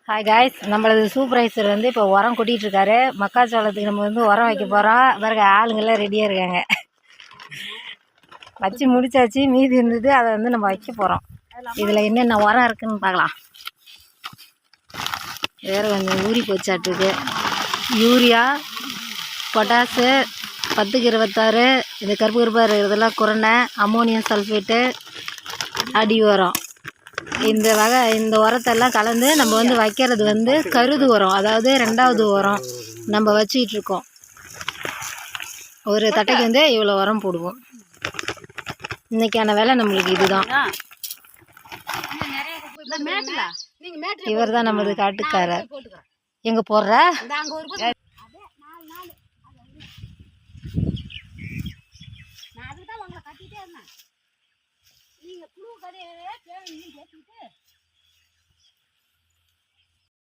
Hi guys, நம்மளது supervisor வந்து இப்போ உரம் கொட்டிகிட்டு இருக்காரு. மக்காச்சோளத்துக்கு நம்ம வந்து உரம் வைக்க போகிறோம். பிறகு ஆளுங்கள்லாம் ரெடியாக இருக்காங்க. வச்சு முடிச்சாச்சு, மீதி இருந்தது அதை வந்து நம்ம வைக்க போகிறோம். இதில் என்னென்ன உரம் இருக்குதுன்னு பார்க்கலாம். வேறு கொஞ்சம் ஊறி போச்சாட்டுருக்கு. யூரியா, பொட்டாசு 10க்கு 26, இந்த கருப்பு கருப்பாக இருக்கிறதெல்லாம் குரணை, அம்மோனியம் சல்ஃபேட்டு, அடி உரம். இந்த உரத்தெல்லாம் கலந்து நம்ம வந்து வைக்கிறது வந்து கருது உரம், அதாவது 2வது உரம் நம்ம வச்சிக்கிட்டு இருக்கோம். ஒரு தட்டைக்கு வந்து இவ்வளோ உரம் போடுவோம். இன்னைக்கான வேலை நம்மளுக்கு இதுதான். இவர் தான் நம்மளது காட்டுக்காரர். எங்கே போடுற நீங்கள் புழு கதையே